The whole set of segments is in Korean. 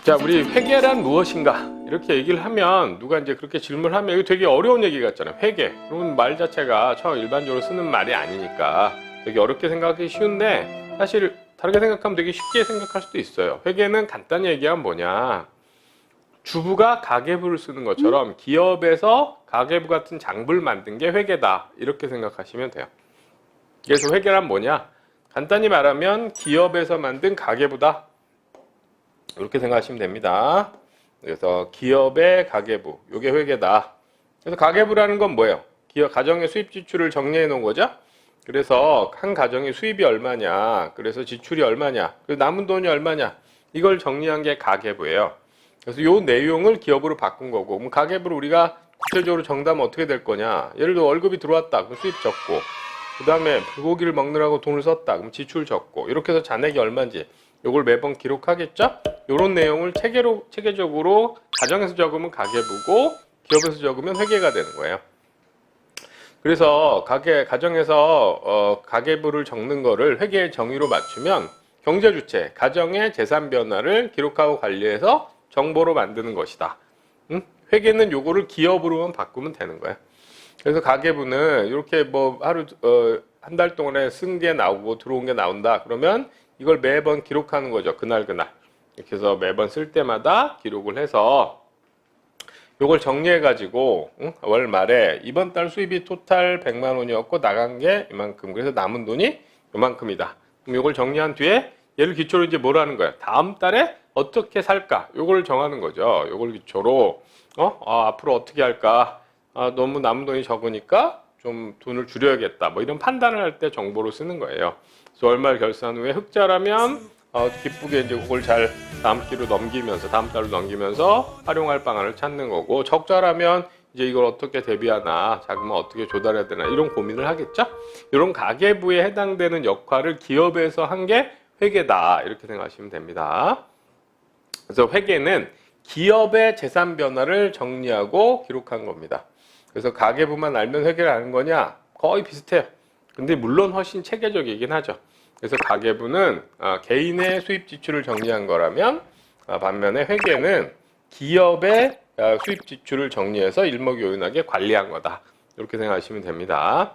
자, 우리 회계란 무엇인가? 이렇게 얘기를 하면 누가 이제 그렇게 질문을 하면 이거 되게 어려운 얘기 같잖아요. 회계. 그러면 말 자체가 일반적으로 쓰는 말이 아니니까 되게 어렵게 생각하기 쉬운데 사실 다르게 생각하면 되게 쉽게 생각할 수도 있어요. 회계는 간단히 얘기하면 뭐냐? 주부가 가계부를 쓰는 것처럼 기업에서 가계부 같은 장부를 만든 게 회계다. 이렇게 생각하시면 돼요. 그래서 회계란 뭐냐? 간단히 말하면 기업에서 만든 가계부다. 이렇게 생각하시면 됩니다. 그래서 기업의 가계부, 이게 회계다. 그래서 가계부라는 건 뭐예요? 기업 가정의 수입 지출을 정리해 놓은 거죠. 그래서 한 가정의 수입이 얼마냐, 그래서 지출이 얼마냐, 그리고 남은 돈이 얼마냐, 이걸 정리한 게 가계부예요. 그래서 이 내용을 기업으로 바꾼 거고, 그럼 가계부를 우리가 구체적으로 정답은 어떻게 될 거냐? 예를 들어 월급이 들어왔다, 그럼 수입 적고, 그 다음에 불고기를 먹느라고 돈을 썼다, 그럼 지출 적고, 이렇게 해서 잔액이 얼마인지 요걸 매번 기록하겠죠? 요런 내용을 체계적으로 가정에서 적으면 가계부고 기업에서 적으면 회계가 되는 거예요. 그래서 가정에서 가계부를 적는 거를 회계의 정의로 맞추면 경제주체, 가정의 재산 변화를 기록하고 관리해서 정보로 만드는 것이다. 회계는 요거를 기업으로만 바꾸면 되는 거예요. 그래서 가계부는 이렇게 뭐 하루 한 달 동안에 쓴 게 나오고 들어온 게 나온다. 그러면 이걸 매번 기록하는 거죠. 그날 이렇게 해서 매번 쓸 때마다 기록을 해서 요걸 정리해 가지고 월 말에 이번 달 수입이 토탈 100만 원이었고 나간 게 이만큼, 그래서 남은 돈이 이만큼이다. 그럼 요걸 정리한 뒤에 얘를 기초로 이제 뭘 하는 거야? 다음 달에 어떻게 살까? 요걸 정하는 거죠. 요걸 기초로 앞으로 어떻게 할까? 너무 남은 돈이 적으니까 좀 돈을 줄여야겠다. 뭐 이런 판단을 할 때 정보로 쓰는 거예요. 그래서 월말 결산 후에 흑자라면 기쁘게 이제 그걸 잘 다음 달로 넘기면서 활용할 방안을 찾는 거고, 적자라면 이제 이걸 어떻게 대비하나, 자금을 어떻게 조달해야 되나, 이런 고민을 하겠죠. 이런 가계부에 해당되는 역할을 기업에서 한 게 회계다. 이렇게 생각하시면 됩니다. 그래서 회계는 기업의 재산 변화를 정리하고 기록한 겁니다. 그래서 가계부만 알면 회계를 아는 거냐? 거의 비슷해요. 근데 물론 훨씬 체계적이긴 하죠. 그래서 가계부는 개인의 수입 지출을 정리한 거라면, 반면에 회계는 기업의 수입 지출을 정리해서 일목요연하게 관리한 거다. 이렇게 생각하시면 됩니다.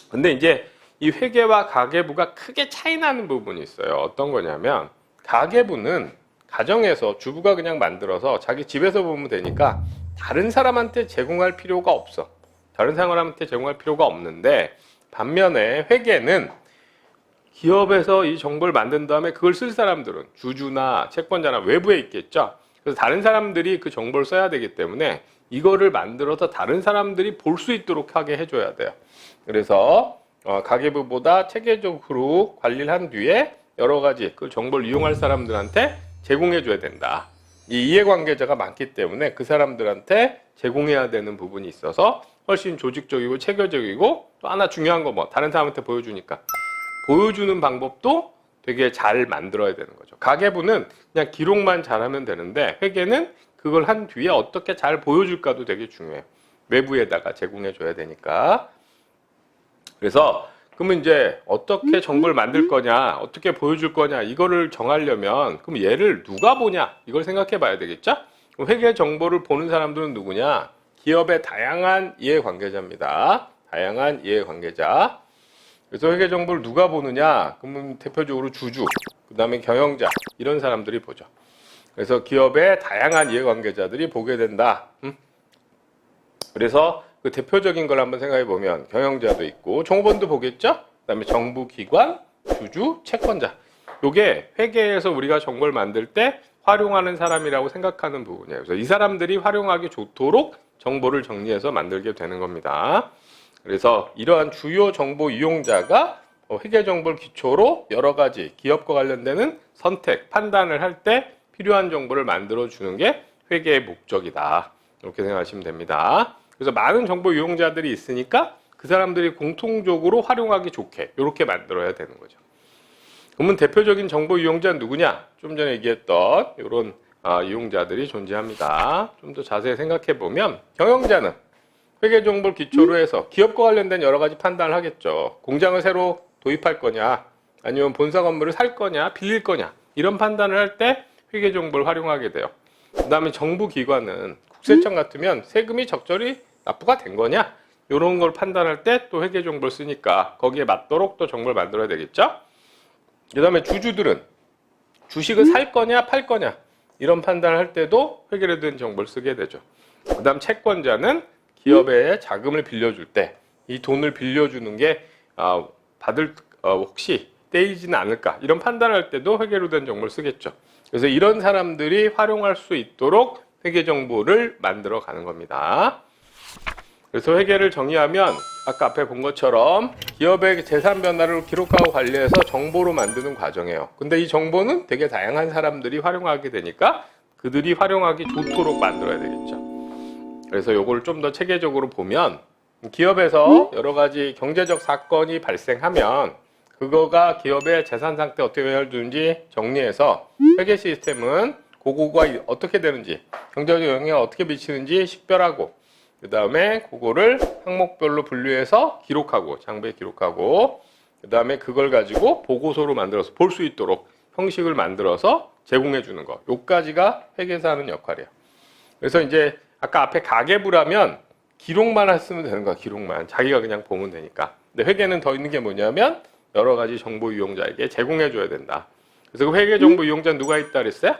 근데 이제 이 회계와 가계부가 크게 차이 나는 부분이 있어요. 어떤 거냐면, 가계부는 가정에서 주부가 그냥 만들어서 자기 집에서 보면 되니까 다른 사람한테 제공할 필요가 없어. 다른 사람한테 제공할 필요가 없는데, 반면에 회계는 기업에서 이 정보를 만든 다음에 그걸 쓸 사람들은 주주나 채권자나 외부에 있겠죠. 그래서 다른 사람들이 그 정보를 써야 되기 때문에 이거를 만들어서 다른 사람들이 볼 수 있도록 하게 해줘야 돼요. 그래서 가계부보다 체계적으로 관리를 한 뒤에 여러 가지 그 정보를 이용할 사람들한테 제공해줘야 된다. 이 이해관계자가 많기 때문에 그 사람들한테 제공해야 되는 부분이 있어서 훨씬 조직적이고 체계적이고, 또 하나 중요한 거 다른 사람한테 보여주니까 보여주는 방법도 되게 잘 만들어야 되는 거죠. 가계부는 그냥 기록만 잘하면 되는데, 회계는 그걸 한 뒤에 어떻게 잘 보여줄까도 되게 중요해요. 외부에다가 제공해줘야 되니까. 그래서 그러면 이제 어떻게 정보를 만들 거냐, 어떻게 보여줄 거냐, 이거를 정하려면 그럼 얘를 누가 보냐, 이걸 생각해 봐야 되겠죠? 그럼 회계 정보를 보는 사람들은 누구냐? 기업의 다양한 이해관계자입니다. 다양한 이해관계자. 그래서 회계 정보를 누가 보느냐? 그러면 대표적으로 주주, 그 다음에 경영자, 이런 사람들이 보죠. 그래서 기업의 다양한 이해관계자들이 보게 된다. 그래서 그 대표적인 걸 한번 생각해 보면 경영자도 있고 종업원도 보겠죠? 그 다음에 정부기관, 주주, 채권자. 요게 회계에서 우리가 정보를 만들 때 활용하는 사람이라고 생각하는 부분이에요. 그래서 이 사람들이 활용하기 좋도록 정보를 정리해서 만들게 되는 겁니다. 그래서 이러한 주요 정보 이용자가 회계 정보를 기초로 여러 가지 기업과 관련되는 선택, 판단을 할 때 필요한 정보를 만들어 주는 게 회계의 목적이다. 이렇게 생각하시면 됩니다. 그래서 많은 정보 이용자들이 있으니까 그 사람들이 공통적으로 활용하기 좋게 이렇게 만들어야 되는 거죠. 그러면 대표적인 정보 이용자는 누구냐? 좀 전에 얘기했던 이런 이용자들이 존재합니다. 좀 더 자세히 생각해 보면, 경영자는 회계 정보를 기초로 해서 기업과 관련된 여러 가지 판단을 하겠죠. 공장을 새로 도입할 거냐, 아니면 본사 건물을 살 거냐, 빌릴 거냐, 이런 판단을 할 때 회계 정보를 활용하게 돼요. 그 다음에 정부 기관은 국세청 같으면 세금이 적절히 납부가 된 거냐, 이런 걸 판단할 때 또 회계 정보를 쓰니까 거기에 맞도록 또 정보를 만들어야 되겠죠. 그 다음에 주주들은 주식을 살 거냐, 팔 거냐, 이런 판단을 할 때도 회계로 된 정보를 쓰게 되죠. 그 다음 채권자는 기업에 자금을 빌려줄 때 이 돈을 빌려주는 게 혹시 떼이지는 않을까, 이런 판단할 때도 회계로 된 정보를 쓰겠죠. 그래서 이런 사람들이 활용할 수 있도록 회계 정보를 만들어 가는 겁니다. 그래서 회계를 정의하면 아까 앞에 본 것처럼 기업의 재산 변화를 기록하고 관리해서 정보로 만드는 과정이에요. 근데 이 정보는 되게 다양한 사람들이 활용하게 되니까 그들이 활용하기 좋도록 만들어야 되겠죠. 그래서 요걸 좀 더 체계적으로 보면 기업에서 여러 가지 경제적 사건이 발생하면 그거가 기업의 재산 상태 어떻게 영향을 주는지 정리해서 회계 시스템은 그거가 어떻게 되는지, 경제적 영향을 어떻게 미치는지 식별하고, 그 다음에 그거를 항목별로 분류해서 기록하고, 장부에 기록하고, 그 다음에 그걸 가지고 보고서로 만들어서 볼 수 있도록 형식을 만들어서 제공해 주는 거. 요까지가 회계사 하는 역할이에요. 그래서 이제 아까 앞에 가계부라면 기록만 했으면 되는 거야. 기록만. 자기가 그냥 보면 되니까. 근데 회계는 더 있는 게 뭐냐면 여러 가지 정보 이용자에게 제공해 줘야 된다. 그래서 그 회계 정보 이용자는 누가 있다 그랬어요?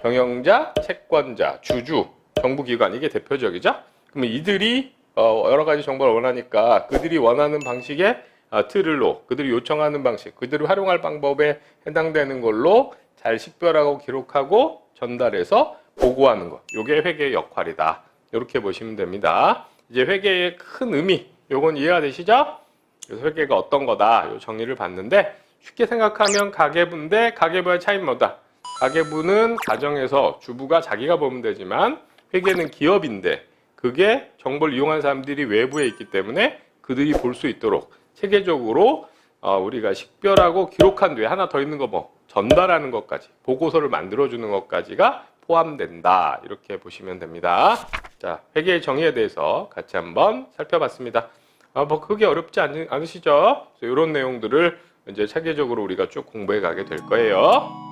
경영자, 채권자, 주주, 정부기관, 이게 대표적이죠. 그러면 이들이 여러 가지 정보를 원하니까 그들이 원하는 방식의 틀로, 그들이 요청하는 방식, 그들이 활용할 방법에 해당되는 걸로 잘 식별하고 기록하고 전달해서 보고하는 것. 이게 회계의 역할이다. 이렇게 보시면 됩니다. 이제 회계의 큰 의미, 요건 이해가 되시죠? 그래서 회계가 어떤 거다, 요 정의를 봤는데, 쉽게 생각하면 가계부인데 가계부의 차이는 뭐다? 가계부는 가정에서 주부가 자기가 보면 되지만 회계는 기업인데 그게 정보를 이용한 사람들이 외부에 있기 때문에 그들이 볼 수 있도록 체계적으로 우리가 식별하고 기록한 뒤에 하나 더 있는 거 뭐 전달하는 것까지, 보고서를 만들어주는 것까지가 포함된다. 이렇게 보시면 됩니다. 자, 회계의 정의에 대해서 같이 한번 살펴봤습니다. 뭐 그게 어렵지 않으시죠? 이런 내용들을 이제 체계적으로 우리가 쭉 공부해 가게 될 거예요.